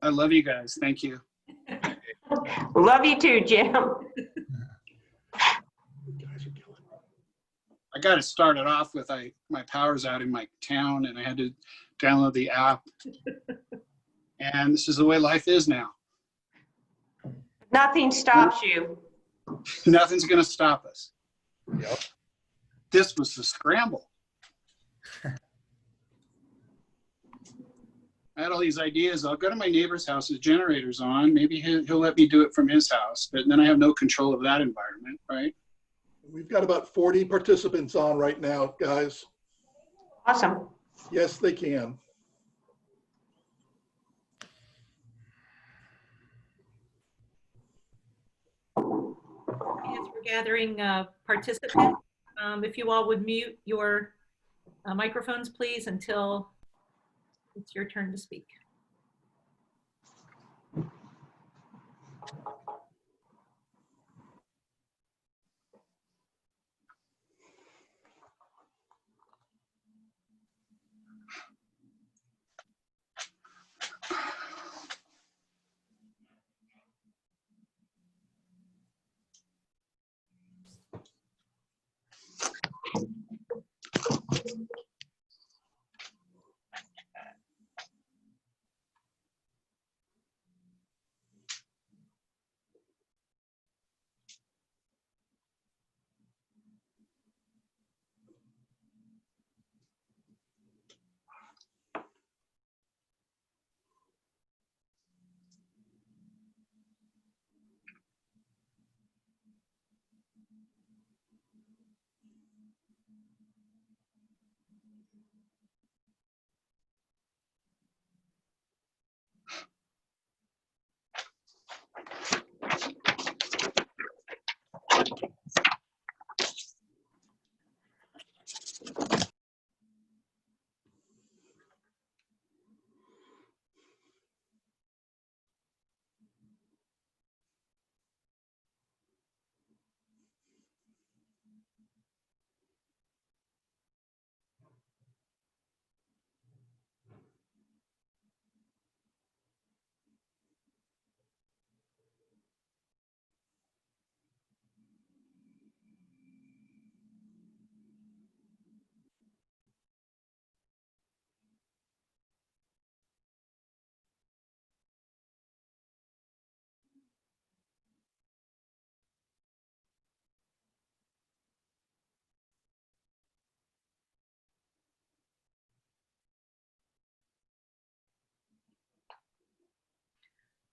I love you guys. Thank you. Love you too, Jim. I got to start it off with my power's out in my town and I had to download the app. And this is the way life is now. Nothing stops you. Nothing's going to stop us. Yep. This was the scramble. I had all these ideas. I'll go to my neighbor's house, his generator's on. Maybe he'll let me do it from his house, but then I have no control of that environment, right? We've got about 40 participants on right now, guys. Awesome. Yes, they can. As we're gathering participants, if you all would mute your microphones, please, until it's your turn to speak.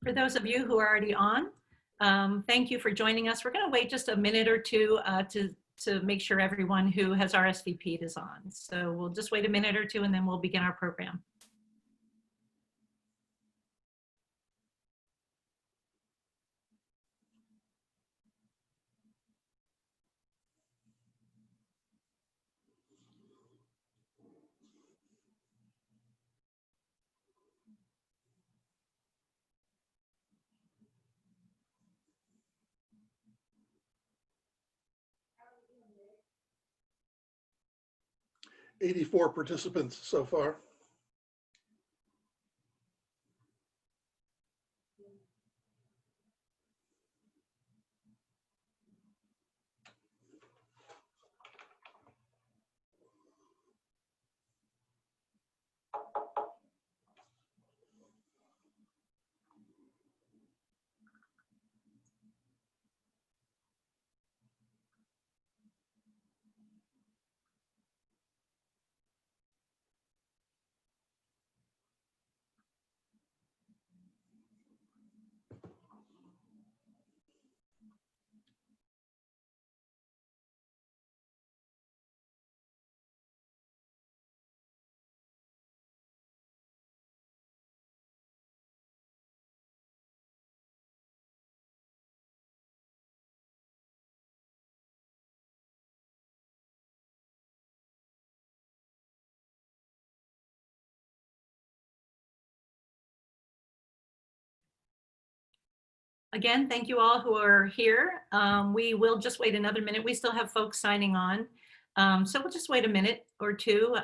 For those of you who are already on, thank you for joining us. We're going to wait just a minute or two to make sure everyone who has RSVP'd is on. So we'll just wait a minute or two and then we'll begin our program. '84 participants so far. Again, thank you all who are here. We will just wait another minute. We still have folks signing on. So we'll just wait a minute or two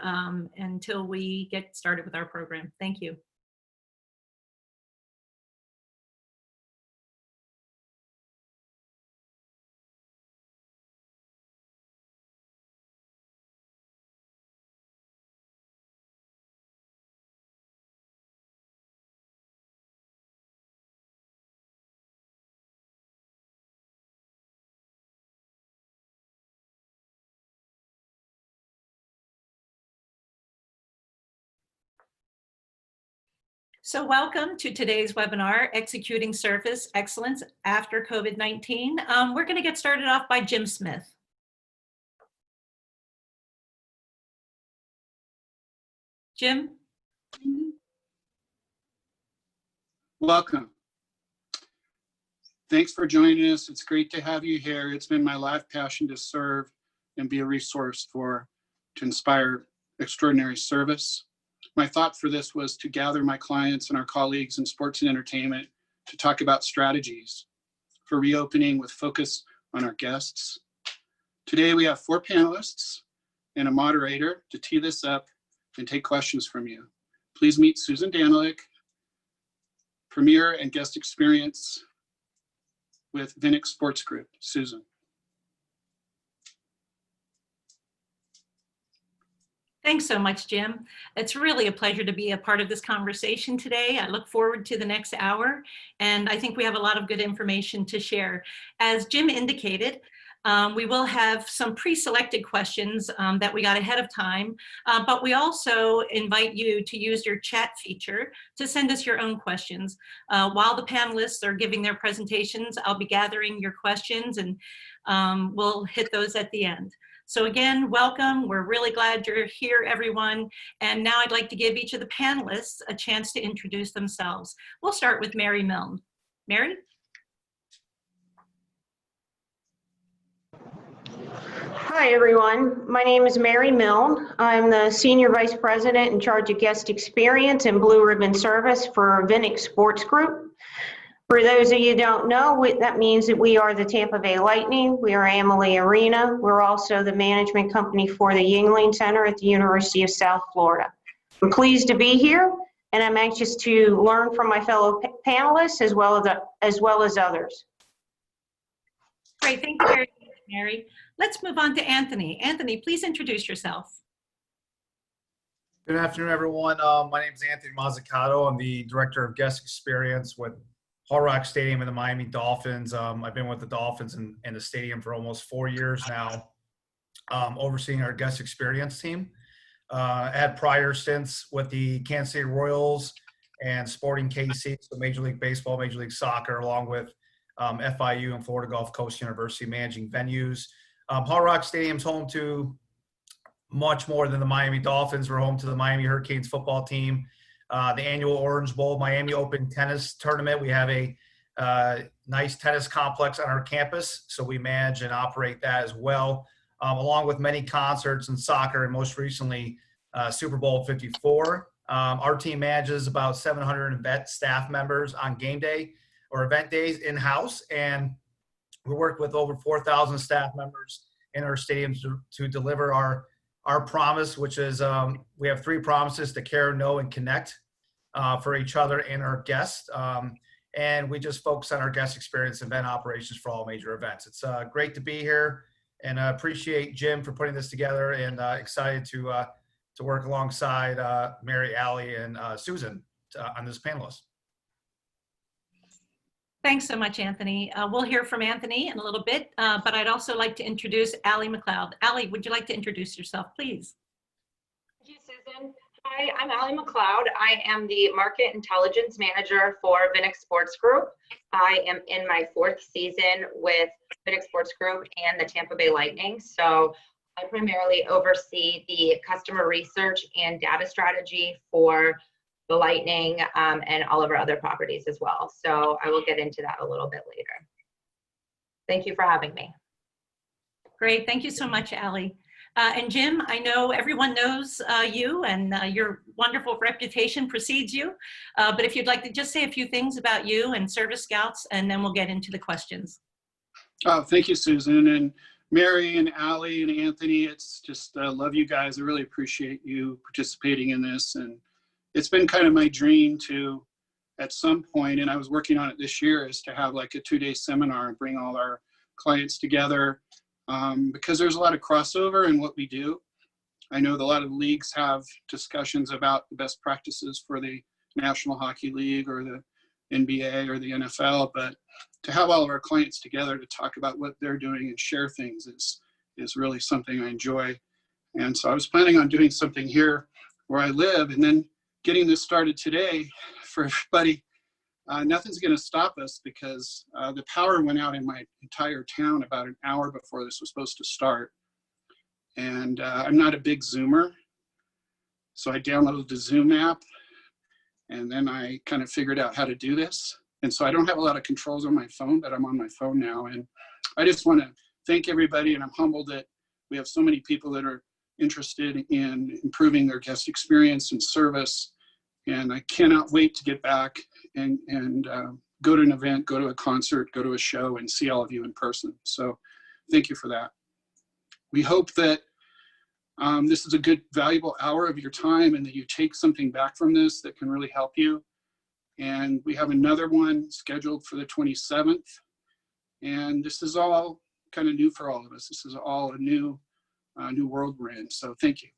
until we get started with our program. Thank you. So welcome to today's webinar, Executing Service Excellence After COVID-19. We're going to get started off by Jim Smith. Jim? Welcome. Thanks for joining us. It's great to have you here. It's been my life passion to serve and be a resource to inspire extraordinary service. My thought for this was to gather my clients and our colleagues in sports and entertainment to talk about strategies for reopening with focus on our guests. Today we have 4 panelists and a moderator to tee this up and take questions from you. Please meet Susan Danielik, Premier and Guest Experience with Vinik Sports Group. Susan. Thanks so much, Jim. It's really a pleasure to be a part of this conversation today. I look forward to the next hour, and I think we have a lot of good information to share. As Jim indicated, we will have some pre-selected questions that we got ahead of time, but we also invite you to use your chat feature to send us your own questions. While the panelists are giving their presentations, I'll be gathering your questions, and we'll hit those at the end. So again, welcome. We're really glad you're here, everyone. And now I'd like to give each of the panelists a chance to introduce themselves. We'll start with Mary Milne. Mary? Hi, everyone. My name is Mary Milne. I'm the Senior Vice President in charge of Guest Experience and Blue Ribbon Service for Vinik Sports Group. For those of you who don't know, that means that we are the Tampa Bay Lightning. We are Amalie Arena. We're also the management company for the Yuengling Center at the University of South Florida. I'm pleased to be here, and I'm anxious to learn from my fellow panelists as well as others. Great, thank you very much, Mary. Let's move on to Anthony. Anthony, please introduce yourself. Good afternoon, everyone. My name is Anthony Mozzicato. I'm the Director of Guest Experience with Hard Rock Stadium and the Miami Dolphins. I've been with the Dolphins and the stadium for almost 4 years now, overseeing our guest experience team. I had prior stints with the Kansas City Royals and Sporting KC, so Major League Baseball, Major League Soccer, along with FIU and Florida Gulf Coast University, managing venues. Hard Rock Stadium's home to much more than the Miami Dolphins. We're home to the Miami Hurricanes football team, the annual Orange Bowl, Miami Open tennis tournament. We have a nice tennis complex on our campus, so we manage and operate that as well, along with many concerts and soccer, and most recently Super Bowl 54. Our team manages about 700 event staff members on game day or event days in-house, and we work with over 4,000 staff members in our stadiums to deliver our promise, which is we have 3 promises: to care, know, and connect for each other and our guests. And we just focus on our guest experience and event operations for all major events. It's great to be here, and I appreciate Jim for putting this together, and excited to work alongside Mary, Allie, and Susan on this panelist. Thanks so much, Anthony. We'll hear from Anthony in a little bit, but I'd also like to introduce Allie MacLeod. Allie, would you like to introduce yourself, please? Thank you, Susan. Hi, I'm Allie MacLeod. I am the Market Intelligence Manager for Vinik Sports Group. I am in my 4th season with Vinik Sports Group and the Tampa Bay Lightning. So I primarily oversee the customer research and data strategy for the Lightning and all of our other properties as well. So I will get into that a little bit later. Thank you for having me. Great, thank you so much, Allie. And Jim, I know everyone knows you, and your wonderful reputation precedes you. But if you'd like to just say a few things about you and Service Scouts, and then we'll get into the questions. Oh, thank you, Susan. And Mary and Allie and Anthony, it's just love you guys. I really appreciate you participating in this. And it's been kind of my dream to, at some point, and I was working on it this year, is to have like a 2-day seminar and bring all our clients together, because there's a lot of crossover in what we do. I know that a lot of leagues have discussions about the best practices for the National Hockey League or the NBA or the NFL, but to have all of our clients together to talk about what they're doing and share things is really something I enjoy. And so I was planning on doing something here where I live, and then getting this started today for everybody, nothing's going to stop us because the power went out in my entire town about an hour before this was supposed to start. And I'm not a big Zoomer, so I downloaded the Zoom app, and then I kind of figured out how to do this. And so I don't have a lot of controls on my phone, but I'm on my phone now. And I just want to thank everybody, and I'm humbled that we have so many people that are interested in improving their guest experience and service. And I cannot wait to get back and go to an event, go to a concert, go to a show, and see all of you in person. So thank you for that. We hope that this is a good, valuable hour of your time and that you take something back from this that can really help you. And we have another one scheduled for the 27th. And this is all kind of new for all of us. This is all a new world we're in. So thank you.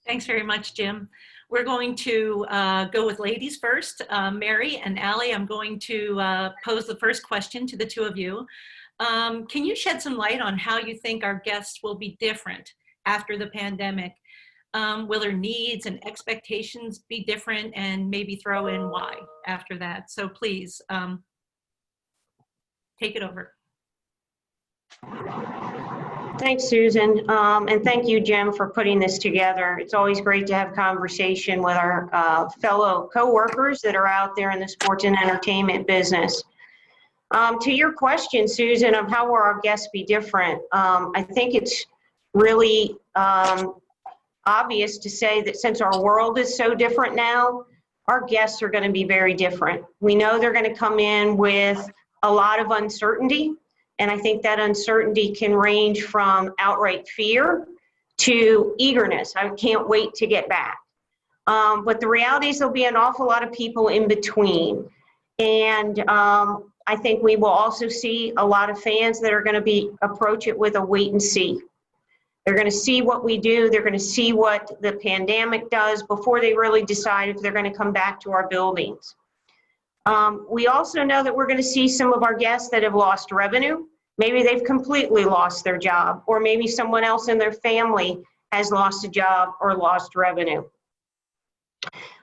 Thanks very much, Jim. We're going to go with ladies first. Mary and Allie, I'm going to pose the first question to the two of you. Can you shed some light on how you think our guests will be different after the pandemic? Will their needs and expectations be different, and maybe throw in why after that? So please, take it over. Thanks, Susan. And thank you, Jim, for putting this together. It's always great to have conversation with our fellow coworkers that are out there in the sports and entertainment business. To your question, Susan, of how will our guests be different, I think it's really obvious to say that since our world is so different now, our guests are going to be very different. We know they're going to come in with a lot of uncertainty, and I think that uncertainty can range from outright fear to eagerness. I can't wait to get back. But the reality is there'll be an awful lot of people in between. And I think we will also see a lot of fans that are going to approach it with a wait and see. They're going to see what we do. They're going to see what the pandemic does before they really decide if they're going to come back to our buildings. We also know that we're going to see some of our guests that have lost revenue. Maybe they've completely lost their job, or maybe someone else in their family has lost a job or lost revenue.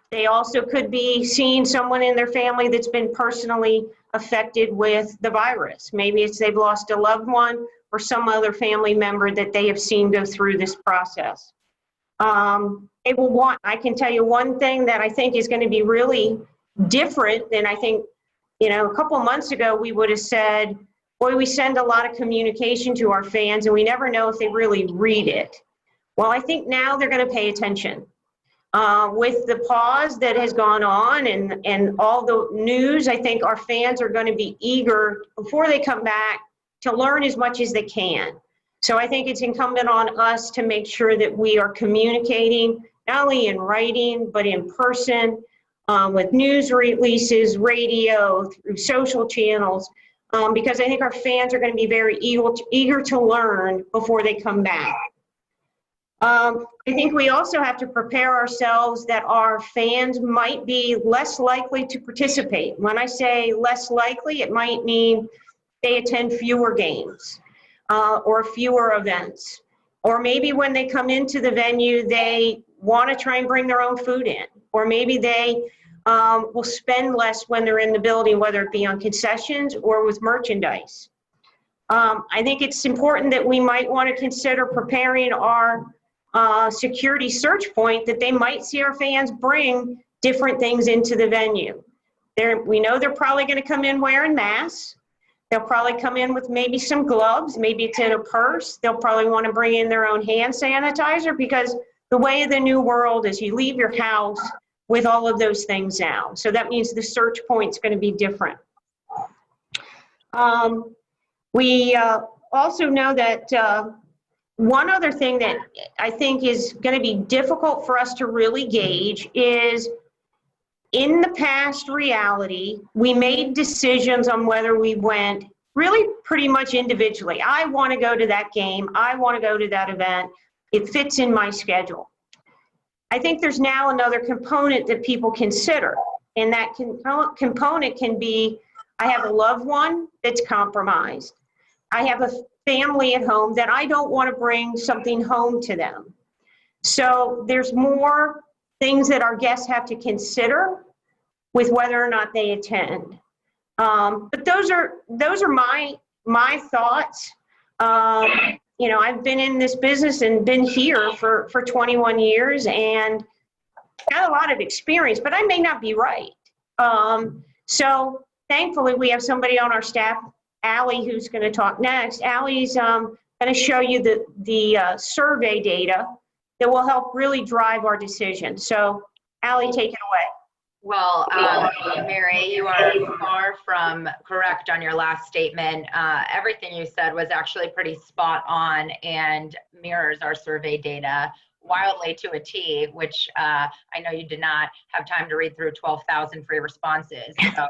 They also could be seeing someone in their family that's been personally affected with the virus. Maybe it's they've lost a loved one or some other family member that they have seen go through this process. I can tell you one thing that I think is going to be really different than I think, a couple months ago we would have said, boy, we send a lot of communication to our fans and we never know if they really read it. Well, I think now they're going to pay attention. With the pause that has gone on and all the news, I think our fans are going to be eager before they come back to learn as much as they can. So I think it's incumbent on us to make sure that we are communicating not only in writing, but in person, with news releases, radio, through social channels, because I think our fans are going to be very eager to learn before they come back. I think we also have to prepare ourselves that our fans might be less likely to participate. When I say less likely, it might mean they attend fewer games or fewer events. Or maybe when they come into the venue, they want to try and bring their own food in. Or maybe they will spend less when they're in the building, whether it be on concessions or with merchandise. I think it's important that we might want to consider preparing our security search point that they might see our fans bring different things into the venue. We know they're probably going to come in wearing masks. They'll probably come in with maybe some gloves. Maybe it's in a purse. They'll probably want to bring in their own hand sanitizer, because the way of the new world is you leave your house with all of those things now. So that means the search point's going to be different. We also know that one other thing that I think is going to be difficult for us to really gauge is, in the past reality, we made decisions on whether we went really pretty much individually. I want to go to that game. I want to go to that event. It fits in my schedule. I think there's now another component that people consider, and that component can be, I have a loved one that's compromised. I have a family at home that I don't want to bring something home to them. So there's more things that our guests have to consider with whether or not they attend. But those are my thoughts. You know, I've been in this business and been here for 21 years and got a lot of experience, but I may not be right. So thankfully we have somebody on our staff, Allie, who's going to talk next. Allie's going to show you the survey data that will help really drive our decision. So Allie, take it away. Well, Mary, you are far from correct on your last statement. Everything you said was actually pretty spot on and mirrors our survey data wildly to a T, which I know you did not have time to read through 12,000 free responses. So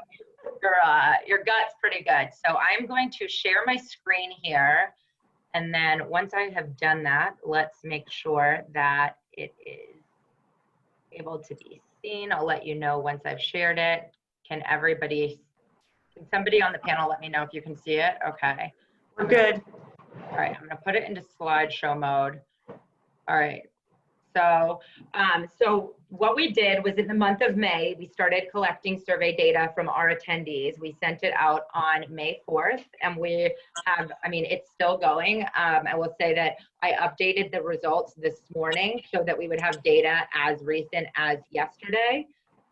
your gut's pretty good. So I'm going to share my screen here. And then once I have done that, let's make sure that it is able to be seen. I'll let you know once I've shared it. Can somebody on the panel let me know if you can see it? Okay. We're good. All right, I'm gonna put it into slideshow mode. All right. So what we did was in the month of May, we started collecting survey data from our attendees. We sent it out on May 4th, and we have, I mean, it's still going. I will say that I updated the results this morning so that we would have data as recent as yesterday.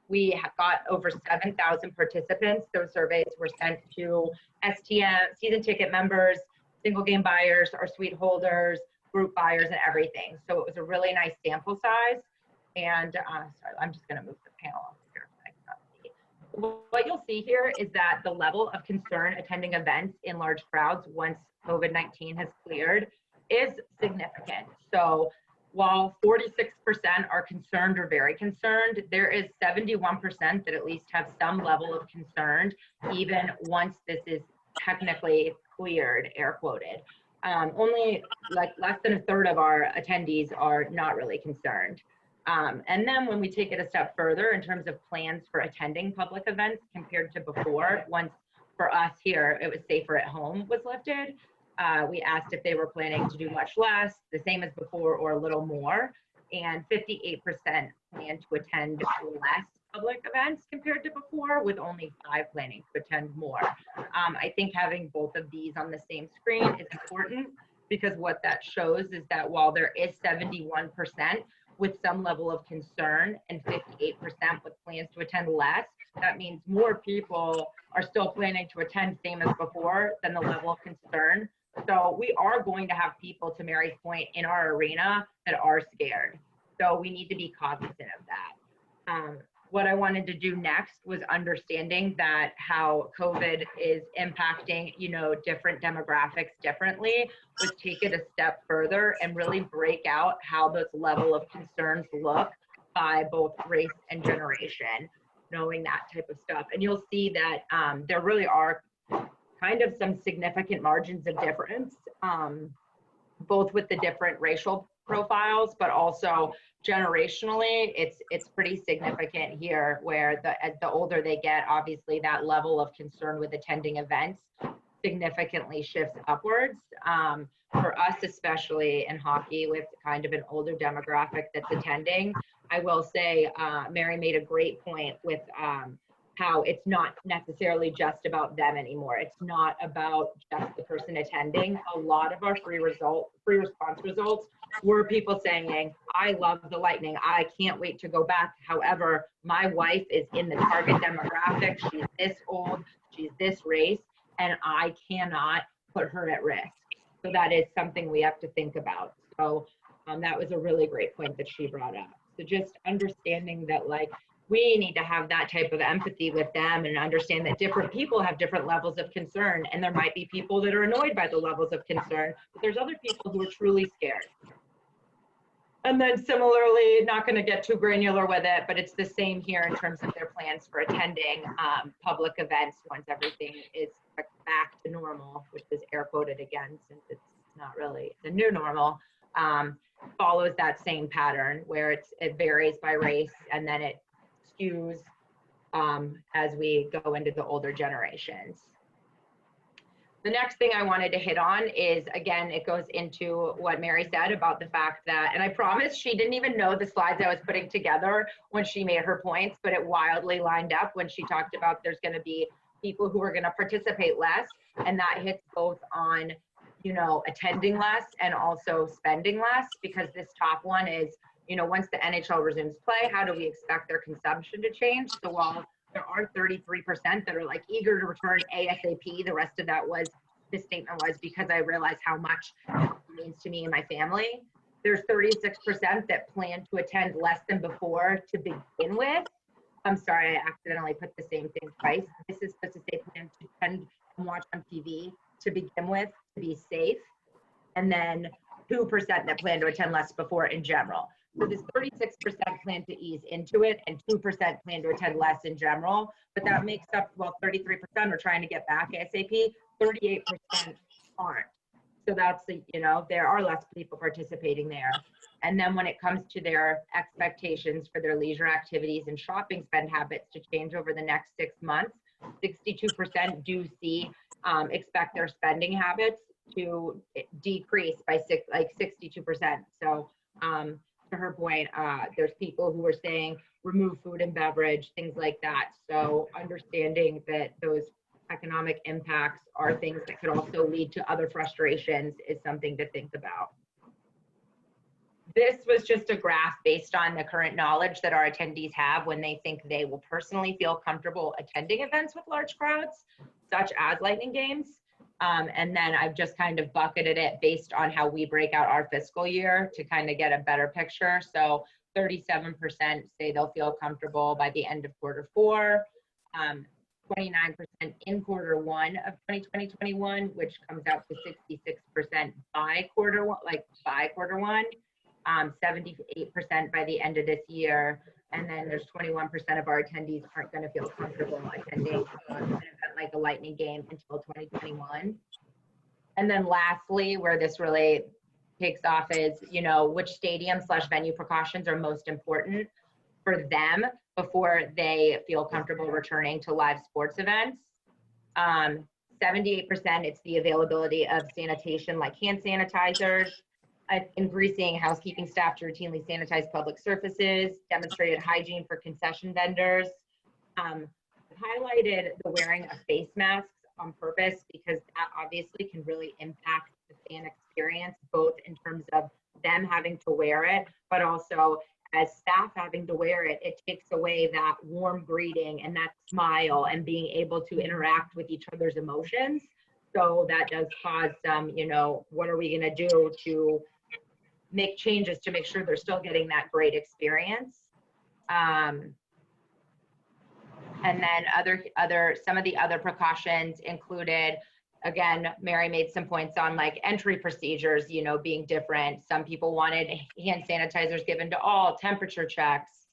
We have got over 7,000 participants. Those surveys were sent to STM, season ticket members, single game buyers, our suite holders, group buyers, and everything. So it was a really nice sample size. And sorry, I'm just gonna move the panel up here so I cannot see. What you'll see here is that the level of concern attending events in large crowds once COVID-19 has cleared is significant. So while 46% are concerned or very concerned, there is 71% that at least have some level of concern, even once this is technically cleared, air quoted. Only like less than a third of our attendees are not really concerned. And then when we take it a step further in terms of plans for attending public events compared to before, once for us here, it was safer at home was lifted. We asked if they were planning to do much less, the same as before, or a little more. And 58% plan to attend less public events compared to before, with only 5 planning to attend more. I think having both of these on the same screen is important, because what that shows is that while there is 71% with some level of concern and 58% with plans to attend less, that means more people are still planning to attend same as before than the level of concern. So we are going to have people, to Mary's point, in our arena that are scared. So we need to be cognizant of that. What I wanted to do next was understanding that how COVID is impacting, you know, different demographics differently, was take it a step further and really break out how this level of concerns look by both race and generation, knowing that type of stuff. And you'll see that there really are kind of some significant margins of difference, both with the different racial profiles, but also generationally, it's pretty significant here, where as the older they get, obviously that level of concern with attending events significantly shifts upwards. For us, especially in hockey, with kind of an older demographic that's attending, I will say Mary made a great point with how it's not necessarily just about them anymore. It's not about just the person attending. A lot of our free response results were people saying, I love the Lightning, I can't wait to go back. However, my wife is in the target demographic, she's this old, she's this race, and I cannot put her at risk. So that is something we have to think about. So that was a really great point that she brought up. So just understanding that, like, we need to have that type of empathy with them and understand that different people have different levels of concern, and there might be people that are annoyed by the levels of concern, but there's other people who are truly scared. And then similarly, not going to get too granular with it, but it's the same here in terms of their plans for attending public events once everything is back to normal, which is air quoted again, since it's not really the new normal. Follows that same pattern where it varies by race, and then it skews as we go into the older generations. The next thing I wanted to hit on is, again, it goes into what Mary said about the fact that, and I promise she didn't even know the slides I was putting together when she made her points, but it wildly lined up when she talked about there's going to be people who are going to participate less, and that hits both on, you know, attending less and also spending less, because this top one is, you know, once the NHL resumes play, how do we expect their consumption to change? So while there are 33% that are like eager to return ASAP, the rest of that was, this statement was because I realized how much it means to me and my family. There's 36% that plan to attend less than before to begin with. I'm sorry, I accidentally put the same thing twice. This is supposed to say plan to attend and watch on TV to begin with, to be safe. And then 2% that plan to attend less before in general. So this 36% plan to ease into it and 2% plan to attend less in general, but that makes up, well, 33% are trying to get back ASAP, 38% aren't. So that's, you know, there are less people participating there. And then when it comes to their expectations for their leisure activities and shopping spend habits to change over the next 6 months, 62% do expect their spending habits to decrease by 62%. So to her point, there's people who are saying remove food and beverage, things like that. So understanding that those economic impacts are things that could also lead to other frustrations is something to think about. This was just a graph based on the current knowledge that our attendees have when they think they will personally feel comfortable attending events with large crowds, such as Lightning games. And then I've just kind of bucketed it based on how we break out our fiscal year to kind of get a better picture. So 37% say they'll feel comfortable by the end of Q4, 29% in Q1 of 2021, which comes out to 66% by Q1, 78% by the end of this year. And then there's 21% of our attendees aren't going to feel comfortable attending an event like a Lightning game until 2021. And then lastly, where this really takes off is, you know, which stadium/venue precautions are most important for them before they feel comfortable returning to live sports events. 78%, it's the availability of sanitation like hand sanitizers, increasing housekeeping staff to routinely sanitize public surfaces, demonstrated hygiene for concession vendors. Highlighted the wearing of face masks on purpose because that obviously can really impact the fan experience, both in terms of them having to wear it, but also as staff having to wear it, it takes away that warm greeting and that smile and being able to interact with each other's emotions. So that does cause some, you know, what are we going to do to make changes to make sure they're still getting that great experience. And then some of the other precautions included, again, Mary made some points on like entry procedures, you know, being different. Some people wanted hand sanitizers given to all, temperature checks,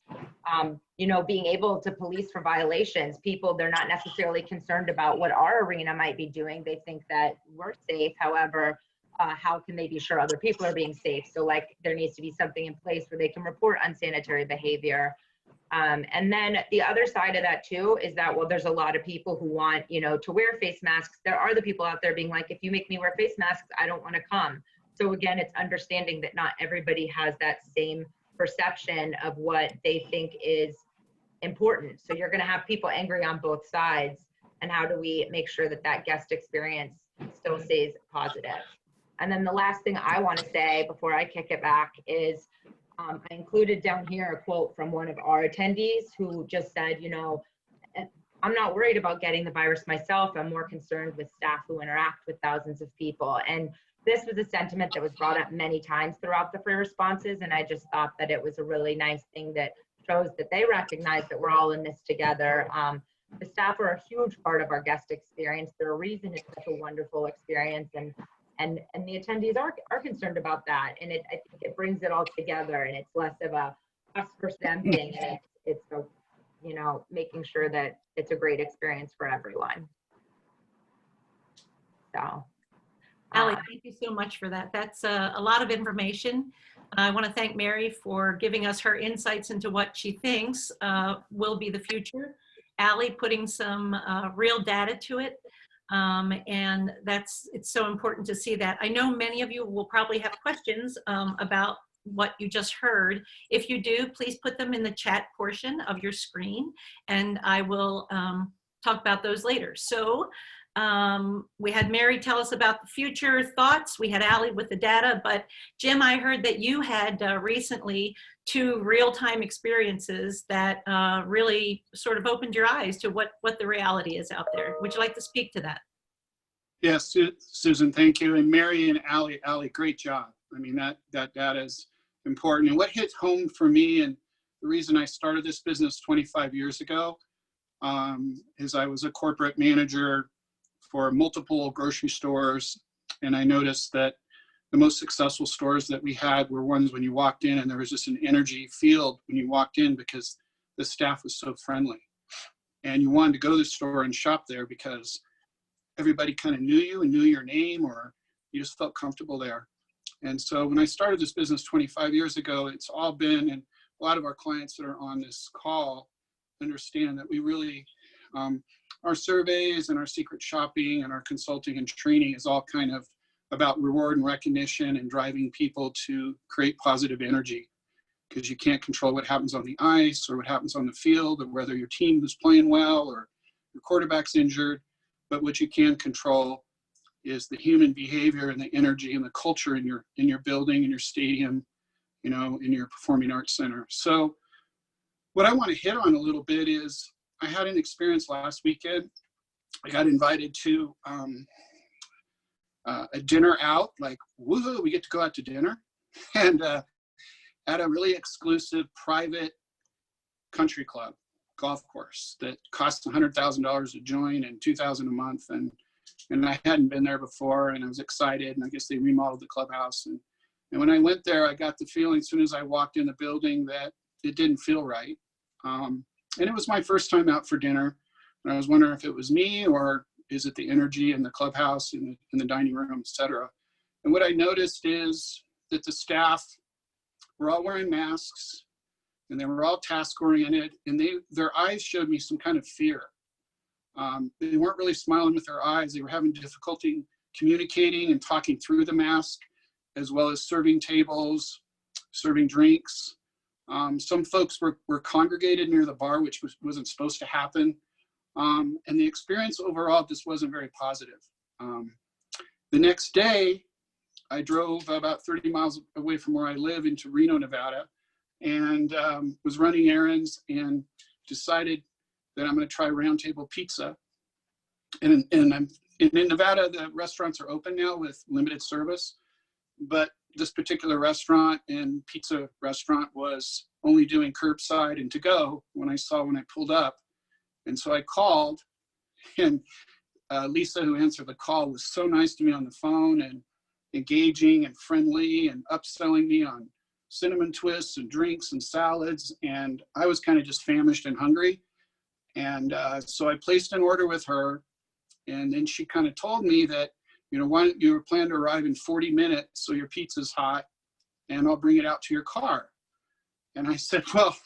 you know, being able to police for violations. People, they're not necessarily concerned about what our arena might be doing. They think that we're safe. However, how can they be sure other people are being safe? So like there needs to be something in place where they can report unsanitary behavior. And then the other side of that too is that, well, there's a lot of people who want, you know, to wear face masks. There are the people out there being like, if you make me wear face masks, I don't want to come. So again, it's understanding that not everybody has that same perception of what they think is important. So you're going to have people angry on both sides. And how do we make sure that that guest experience still stays positive? And then the last thing I want to say before I kick it back is, I included down here a quote from one of our attendees who just said, you know, I'm not worried about getting the virus myself. I'm more concerned with staff who interact with thousands of people. And this was a sentiment that was brought up many times throughout the free responses. And I just thought that it was a really nice thing that shows that they recognize that we're all in this together. The staff are a huge part of our guest experience. They're a reason it's such a wonderful experience. And the attendees are concerned about that. And I think it brings it all together and it's less of a us versus them thing. And it's a, you know, making sure that it's a great experience for everyone. So. Allie, thank you so much for that. That's a lot of information. I want to thank Mary for giving us her insights into what she thinks will be the future. Allie putting some real data to it. And it's so important to see that. I know many of you will probably have questions about what you just heard. If you do, please put them in the chat portion of your screen, and I will talk about those later. So we had Mary tell us about the future thoughts. We had Allie with the data, but Jim, I heard that you had recently 2 real-time experiences that really sort of opened your eyes to what the reality is out there. Would you like to speak to that? Yes, Susan, thank you. And Mary and Allie, great job. I mean, that data is important. And what hit home for me, and the reason I started this business 25 years ago, is I was a corporate manager for multiple grocery stores. And I noticed that the most successful stores that we had were ones when you walked in and there was just an energy field when you walked in because the staff was so friendly. And you wanted to go to the store and shop there because everybody kind of knew you and knew your name, or you just felt comfortable there. And so when I started this business 25 years ago, it's all been, and a lot of our clients that are on this call understand that we really, our surveys and our secret shopping and our consulting and training is all kind of about reward and recognition and driving people to create positive energy, because you can't control what happens on the ice or what happens on the field or whether your team is playing well or your quarterback's injured. But what you can control is the human behavior and the energy and the culture in your building, in your stadium, you know, in your performing arts center. So what I want to hit on a little bit is I had an experience last weekend. I got invited to a dinner out, like, woohoo, we get to go out to dinner. And at a really exclusive private country club golf course that costs $100,000 to join and $2,000 a month. And I hadn't been there before, and I was excited, and I guess they remodeled the clubhouse. And when I went there, I got the feeling as soon as I walked in the building that it didn't feel right. And it was my first time out for dinner. And I was wondering if it was me, or is it the energy in the clubhouse, in the dining room, et cetera. And what I noticed is that the staff were all wearing masks, and they were all task oriented, and their eyes showed me some kind of fear. They weren't really smiling with their eyes. They were having difficulty communicating and talking through the mask, as well as serving tables, serving drinks. Some folks were congregated near the bar, which wasn't supposed to happen. And the experience overall just wasn't very positive. The next day, I drove about 30 miles away from where I live into Reno, Nevada, and was running errands and decided that I'm going to try Round Table Pizza. And in Nevada, the restaurants are open now with limited service, but this particular restaurant and pizza restaurant was only doing curbside and to go when I pulled up. And so I called, and Lisa, who answered the call, was so nice to me on the phone and engaging and friendly and upselling me on cinnamon twists and drinks and salads. And I was kind of just famished and hungry. And so I placed an order with her. And then she kind of told me that, you know, why don't you plan to arrive in 40 minutes so your pizza's hot and I'll bring it out to your car. And I said, well,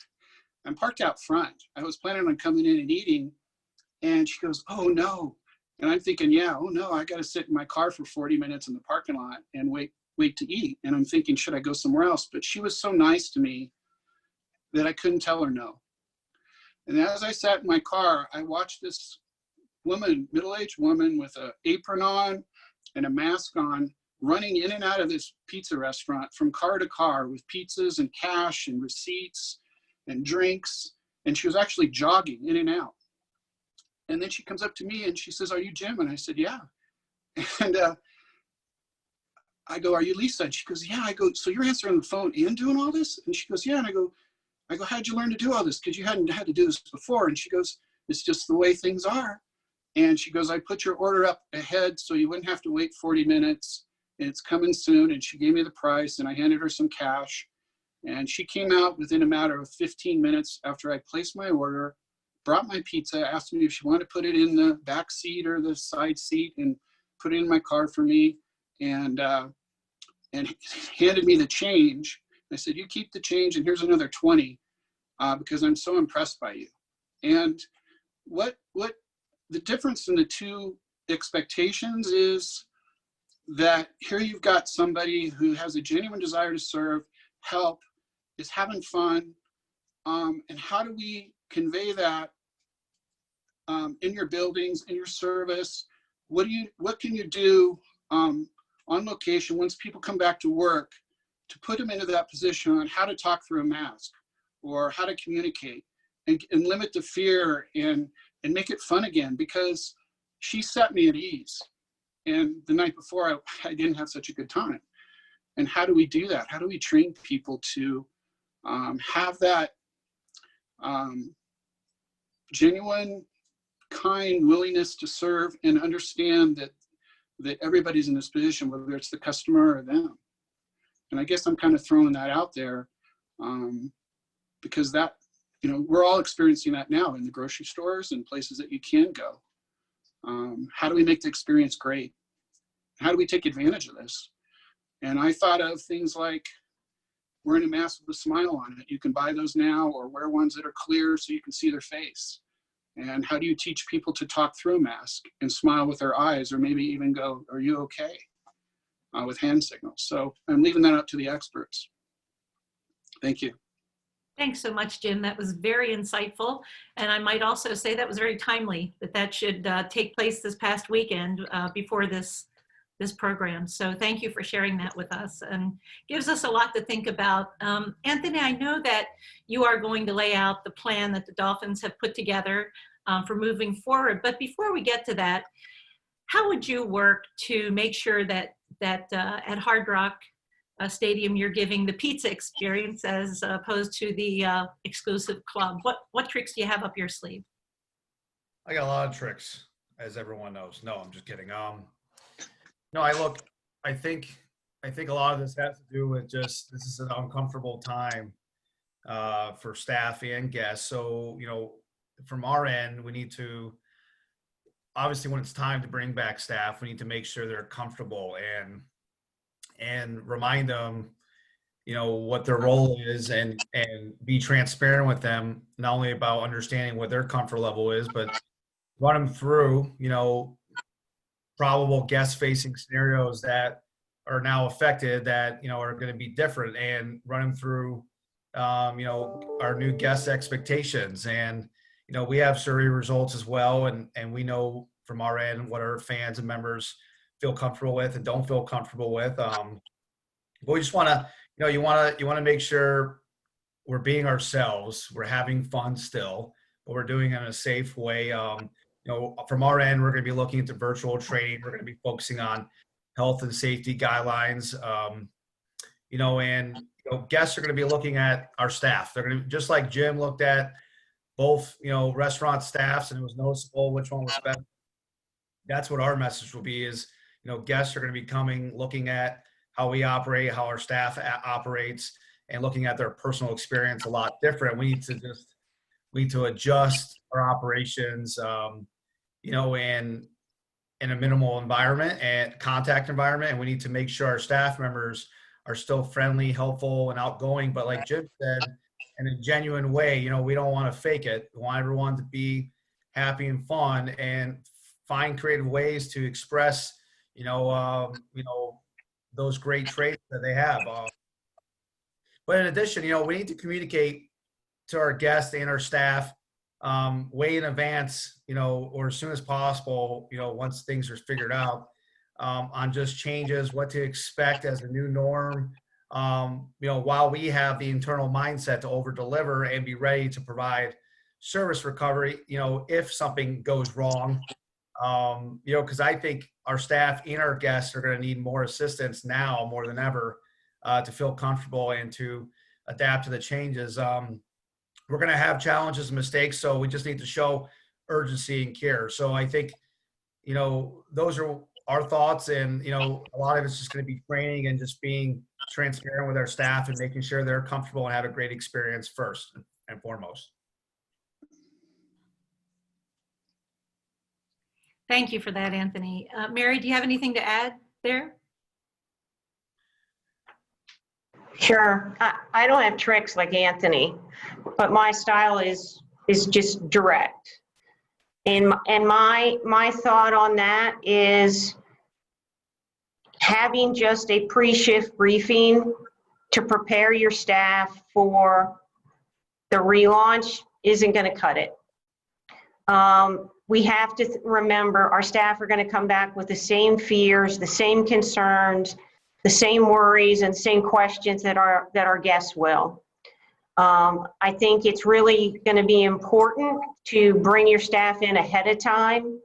I'm parked out front. I was planning on coming in and eating. And she goes, oh no. And I'm thinking, yeah, oh no, I got to sit in my car for 40 minutes in the parking lot and wait to eat. And I'm thinking, should I go somewhere else? But she was so nice to me that I couldn't tell her no. And as I sat in my car, I watched this woman, middle-aged woman with an apron on and a mask on, running in and out of this pizza restaurant from car to car with pizzas and cash and receipts and drinks. And she was actually jogging in and out. And then she comes up to me and she says, are you Jim? And I said, yeah. And I go, are you Lisa? And she goes, yeah. I go, so you're answering the phone and doing all this? And she goes, yeah. And I go, how'd you learn to do all this? Because you hadn't had to do this before. And she goes, it's just the way things are. And she goes, I put your order up ahead so you wouldn't have to wait 40 minutes. And it's coming soon. And she gave me the price and I handed her some cash. And she came out within a matter of 15 minutes after I placed my order, brought my pizza, asked me if she wanted to put it in the back seat or the side seat and put it in my car for me, and handed me the change. I said, you keep the change and here's another 20 because I'm so impressed by you. And what the difference in the two expectations is that here you've got somebody who has a genuine desire to serve, help, is having fun, and how do we convey that in your buildings, in your service? What can you do on location once people come back to work to put them into that position on how to talk through a mask or how to communicate and limit the fear and make it fun again? Because she set me at ease. And the night before, I didn't have such a good time. And how do we do that? How do we train people to have that genuine, kind willingness to serve and understand that everybody's in this position, whether it's the customer or them? And I guess I'm kind of throwing that out there because that, we're all experiencing that now in the grocery stores and places that you can go. How do we make the experience great? How do we take advantage of this? And I thought of things like wearing a mask with a smile on it. You can buy those now, or wear ones that are clear so you can see their face. And how do you teach people to talk through a mask and smile with their eyes, or maybe even go, "Are you okay?" With hand signals. So I'm leaving that up to the experts. Thank you. Thanks so much, Jim. That was very insightful. And I might also say that was very timely, that should take place this past weekend before this program. So thank you for sharing that with us, and gives us a lot to think about. Anthony, I know that you are going to lay out the plan that the Dolphins have put together for moving forward. But before we get to that, how would you work to make sure that at Hard Rock Stadium you're giving the pizza experience as opposed to the exclusive club? What tricks do you have up your sleeve? I got a lot of tricks, as everyone knows. No, I'm just kidding. No, I think a lot of this has to do with just, this is an uncomfortable time for staff and guests. So, from our end, we need to, obviously when it's time to bring back staff, we need to make sure they're comfortable and remind them, what their role is, and be transparent with them, not only about understanding what their comfort level is, but run them through, probable guest facing scenarios that are now affected that, are going to be different, and run them through, our new guest expectations. And, we have survey results as well. And we know from our end what our fans and members feel comfortable with and don't feel comfortable with. But we just want to, you want to make sure we're being ourselves. We're having fun still, but we're doing it in a safe way. From our end, we're going to be looking into virtual training. We're going to be focusing on health and safety guidelines. And guests are going to be looking at our staff. They're going to, just like Jim looked at both, restaurant staffs, and it was noticeable which one was best. That's what our message will be is, guests are going to be coming, looking at how we operate, how our staff operates, and looking at their personal experience a lot different. We need to adjust our operations, in a minimal environment and contact environment. And we need to make sure our staff members are still friendly, helpful, and outgoing. But like Jim said, in a genuine way, we don't want to fake it. We want everyone to be happy and fun and find creative ways to express, those great traits that they have. But in addition, we need to communicate to our guests and our staff way in advance, or as soon as possible, once things are figured out, on just changes, what to expect as a new norm, while we have the internal mindset to over deliver and be ready to provide service recovery, if something goes wrong, because I think our staff and our guests are going to need more assistance now more than ever to feel comfortable and to adapt to the changes. We're going to have challenges and mistakes, so we just need to show urgency and care. So I think, those are our thoughts, and, a lot of it's just going to be training and just being transparent with our staff and making sure they're comfortable and have a great experience first and foremost. Thank you for that, Anthony. Mary, do you have anything to add there? Sure. I don't have tricks like Anthony, but my style is just direct. And my thought on that is having just a pre-shift briefing to prepare your staff for the relaunch isn't going to cut it. We have to remember our staff are going to come back with the same fears, the same concerns, the same worries, and same questions that our guests will. I think it's really going to be important to bring your staff in ahead of time,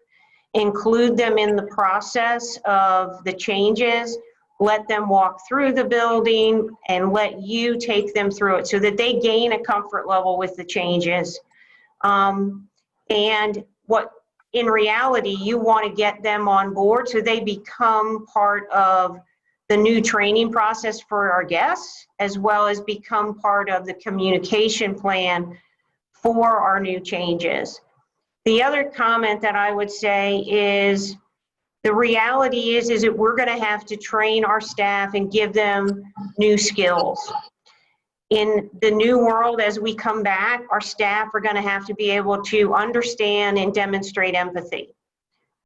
include them in the process of the changes, let them walk through the building, and let you take them through it so that they gain a comfort level with the changes. And what in reality, you want to get them on board so they become part of the new training process for our guests, as well as become part of the communication plan for our new changes. The other comment that I would say is the reality is that we're going to have to train our staff and give them new skills. In the new world, as we come back, our staff are going to have to be able to understand and demonstrate empathy.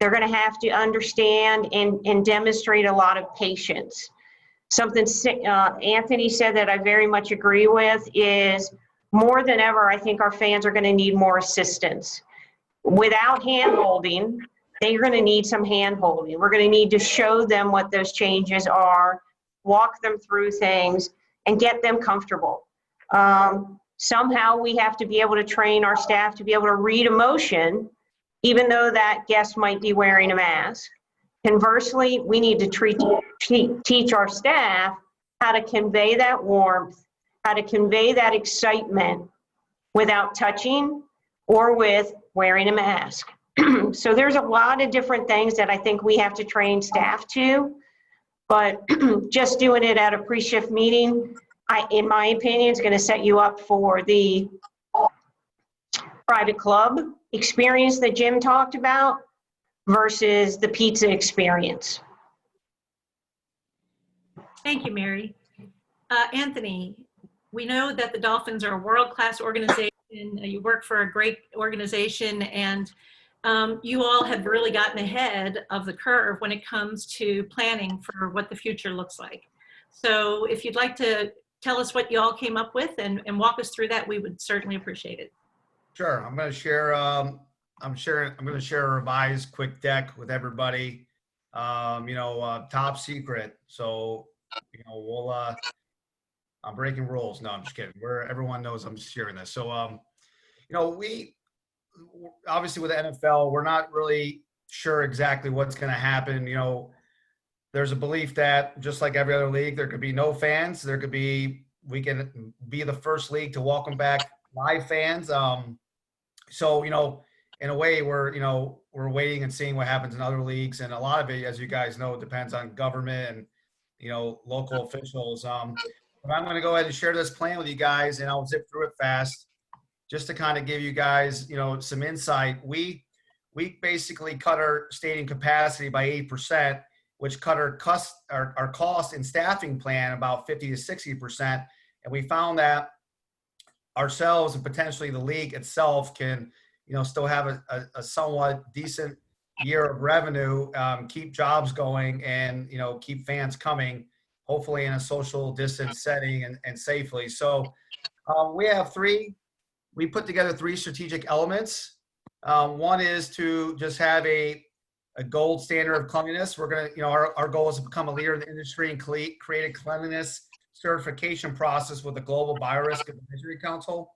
They're going to have to understand and demonstrate a lot of patience. Something Anthony said that I very much agree with is more than ever, I think our fans are going to need more assistance. Without hand-holding, they're going to need some hand-holding. We're going to need to show them what those changes are, walk them through things, and get them comfortable. Somehow we have to be able to train our staff to be able to read emotion, even though that guest might be wearing a mask. Conversely, we need to teach our staff how to convey that warmth, how to convey that excitement without touching or with wearing a mask. So there's a lot of different things that I think we have to train staff to, but just doing it at a pre-shift meeting, in my opinion, is going to set you up for the private club experience that Jim talked about versus the pizza experience. Thank you, Mary. Anthony, we know that the Dolphins are a world-class organization. You work for a great organization, and you all have really gotten ahead of the curve when it comes to planning for what the future looks like. So if you'd like to tell us what you all came up with and walk us through that, we would certainly appreciate it. Sure. I'm going to share. I'm going to share a revised quick deck with everybody. Top secret. So, I'm breaking rules. No, I'm just kidding. Everyone knows I'm sharing this. So, we obviously with the NFL, we're not really sure exactly what's going to happen. There's a belief that just like every other league, there could be no fans. We can be the first league to welcome back live fans. So, in a way, we're waiting and seeing what happens in other leagues, and a lot of it, as you guys know, depends on government and local officials. But I'm going to go ahead and share this plan with you guys, and I'll zip through it fast, just to kind of give you guys some insight. We basically cut our stadium capacity by 8%, which cut our cost and staffing plan about 50 to 60%, and we found that ourselves and potentially the league itself can still have a somewhat decent year of revenue, keep jobs going, and keep fans coming, hopefully in a social distance setting and safely. So we put together 3 strategic elements. One is to just have a gold standard of cleanliness. We're going to, our goal is to become a leader in the industry and create a cleanliness certification process with the Global Biorisk Advisory Council.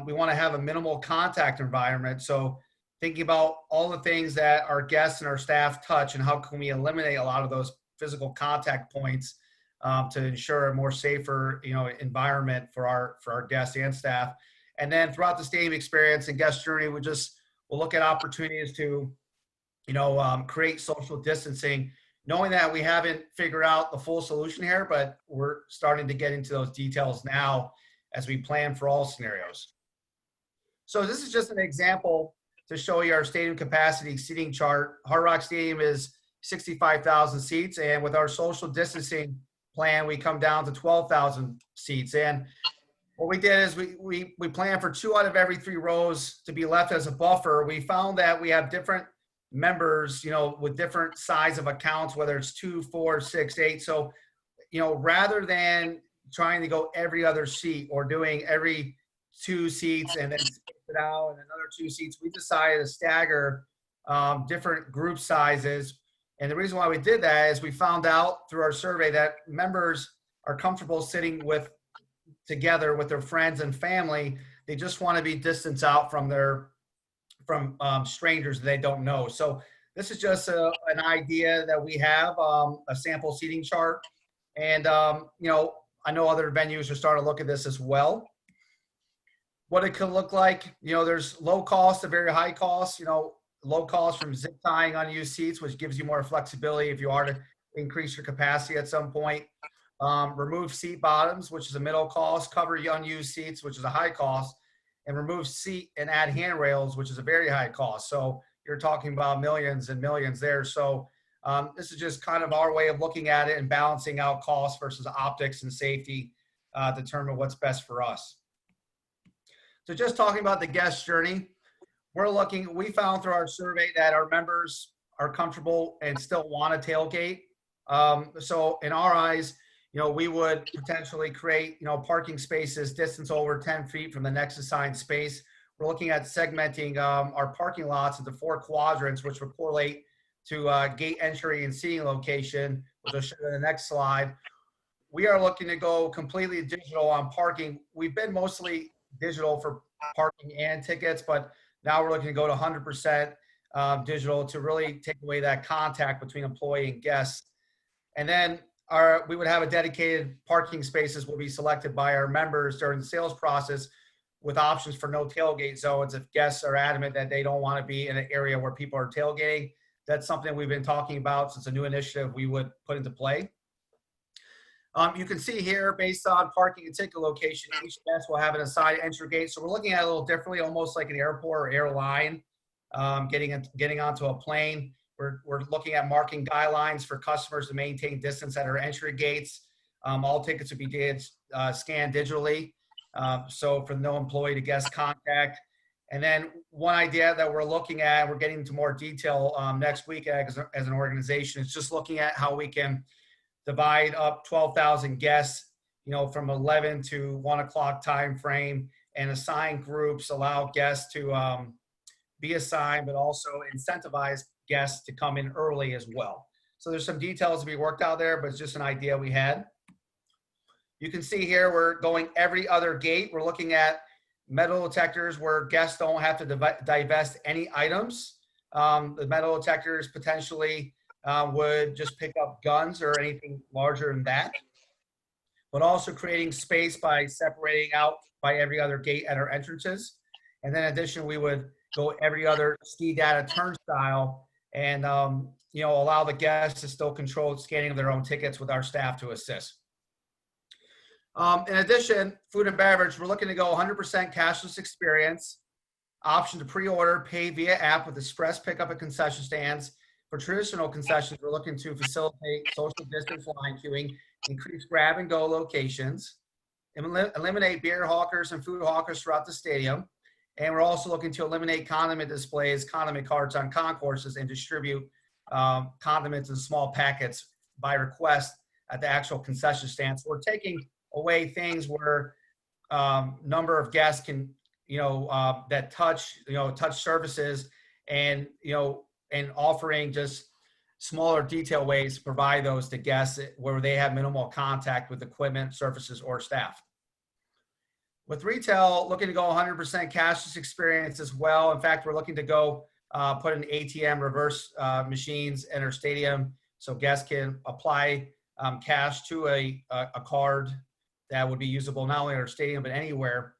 We want to have a minimal contact environment. So thinking about all the things that our guests and our staff touch and how can we eliminate a lot of those physical contact points to ensure a more safer, environment for our guests and staff. And then throughout the stadium experience and guest journey, we'll look at opportunities to, create social distancing, knowing that we haven't figured out the full solution here, but we're starting to get into those details now as we plan for all scenarios. So this is just an example to show you our stadium capacity seating chart. Hard Rock Stadium is 65,000 seats, and with our social distancing plan, we come down to 12,000 seats. And What we did is we planned for 2 out of every 3 rows to be left as a buffer. We found that we have different members, with different size of accounts, whether it's 2, 4, 6, 8. So, rather than trying to go every other seat or doing every 2 seats and then space it out and another 2 seats, we decided to stagger different group sizes. And the reason why we did that is we found out through our survey that members are comfortable sitting together with their friends and family. They just want to be distanced out from strangers they don't know. So this is just an idea that we have, a sample seating chart. And, I know other venues are starting to look at this as well. What it could look like, there's low cost to very high cost, low cost from zip tying unused seats, which gives you more flexibility if you are to increase your capacity at some point. Remove seat bottoms, which is a middle cost, cover unused seats, which is a high cost, and remove seat and add handrails, which is a very high cost. So you're talking about millions and millions there. So this is just kind of our way of looking at it and balancing out cost versus optics and safety, determine what's best for us. So just talking about the guest journey, we found through our survey that our members are comfortable and still want to tailgate. So in our eyes, we would potentially create, parking spaces distance over 10 feet from the next assigned space. We're looking at segmenting our parking lots into 4 quadrants, which would correlate to gate entry and seating location, which I'll show you in the next slide. We are looking to go completely digital on parking. We've been mostly digital for parking and tickets, but now we're looking to go to 100% digital to really take away that contact between employee and guests. And then we would have a dedicated parking spaces will be selected by our members during the sales process with options for no tailgate zones if guests are adamant that they don't want to be in an area where people are tailgating. That's something we've been talking about since a new initiative we would put into play. You can see here, based on parking and ticket location, each guest will have an assigned entry gate. So we're looking at it a little differently, almost like an airport or airline, getting onto a plane. We're looking at marking guidelines for customers to maintain distance at our entry gates. All tickets would be scanned digitally, so for no employee to guest contact. And then one idea that we're looking at, we're getting into more detail next week as an organization, is just looking at how we can divide up 12,000 guests, from 11 to 1 o'clock time frame, and assign groups, allow guests to be assigned, but also incentivize guests to come in early as well. So there's some details to be worked out there, but it's just an idea we had. You can see here we're going every other gate. We're looking at metal detectors where guests don't have to divest any items. The metal detectors potentially would just pick up guns or anything larger than that, but also creating space by separating out by every other gate at our entrances. And then in addition, we would go every other ski data turnstile and allow the guests to still control scanning of their own tickets with our staff to assist. In addition, food and beverage, we're looking to go 100% cashless experience, option to pre-order, pay via app with express pickup at concession stands. For traditional concessions, we're looking to facilitate social distance line queuing, increase grab and go locations, eliminate beer hawkers and food hawkers throughout the stadium. And we're also looking to eliminate condiment displays, condiment carts on concourses, and distribute condiments in small packets by request at the actual concession stands. We're taking away things where number of guests can, that touch surfaces, and, and offering just smaller detail ways to provide those to guests where they have minimal contact with equipment, surfaces, or staff. With retail, looking to go 100% cashless experience as well. In fact, we're looking to go put in ATM reverse machines in our stadium so guests can apply cash to a card that would be usable not only in our stadium but anywhere.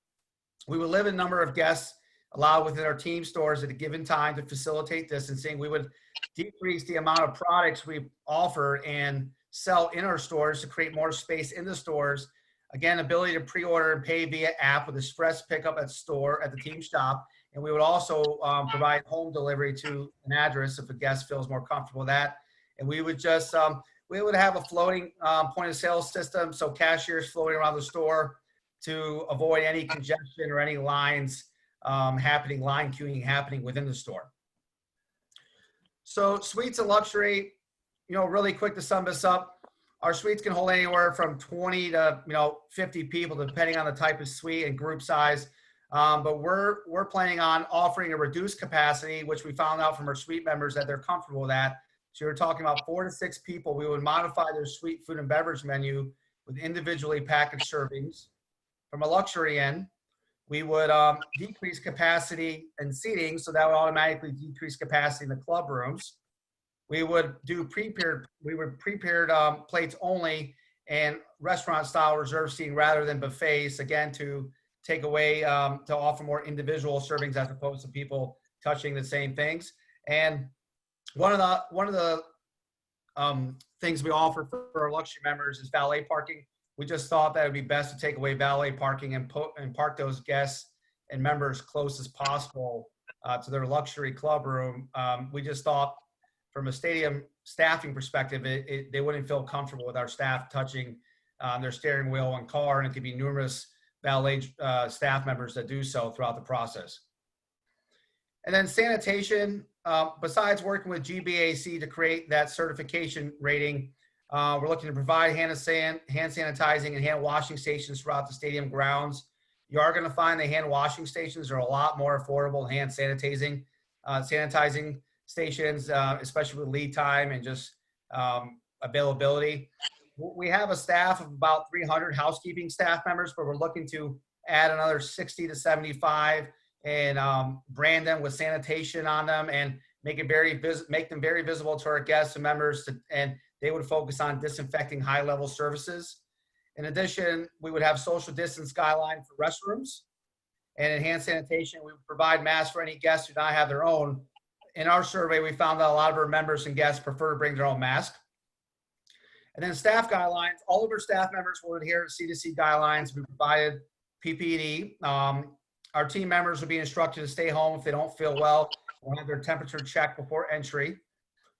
We would limit the number of guests allowed within our team stores at a given time to facilitate distancing. We would decrease the amount of products we offer and sell in our stores to create more space in the stores. Again, ability to pre-order and pay via app with express pickup at the team shop. And we would also provide home delivery to an address if a guest feels more comfortable with that. And we would just, we would have a floating point of sale system. So cashiers floating around the store to avoid any congestion or any lines line queuing happening within the store. So suites and luxury, really quick to sum this up. Our suites can hold anywhere from 20 to 50 people, depending on the type of suite and group size. But we're planning on offering a reduced capacity, which we found out from our suite members that they're comfortable with that. So you're talking about 4 to 6 people. We would modify their suite food and beverage menu with individually packaged servings. From a luxury end, we would decrease capacity and seating, so that would automatically decrease capacity in the club rooms. We would do prepared plates only and restaurant style reserved seating rather than buffets, again, to take away, to offer more individual servings as opposed to people touching the same things. And one of the things we offer for our luxury members is valet parking. We just thought that it would be best to take away valet parking and park those guests and members close as possible to their luxury club room. We just thought from a stadium staffing perspective, they wouldn't feel comfortable with our staff touching their steering wheel and car, and it could be numerous valet staff members that do so throughout the process. And then sanitation, besides working with GBAC to create that certification rating, we're looking to provide hand sanitizing and hand washing stations throughout the stadium grounds. You are going to find the hand washing stations are a lot more affordable than hand sanitizing stations, especially with lead time and just availability. We have a staff of about 300 housekeeping staff members, but we're looking to add another 60 to 75 and brand them with sanitation on them and make them very visible to our guests and members, and they would focus on disinfecting high-level services. In addition, we would have social distance guidelines for restrooms, and in hand sanitation, we would provide masks for any guests who do not have their own. In our survey, we found that a lot of our members and guests prefer to bring their own mask. And then staff guidelines, all of our staff members will adhere to CDC guidelines. We provided PPE. Our team members will be instructed to stay home if they don't feel well. We'll have their temperature checked before entry.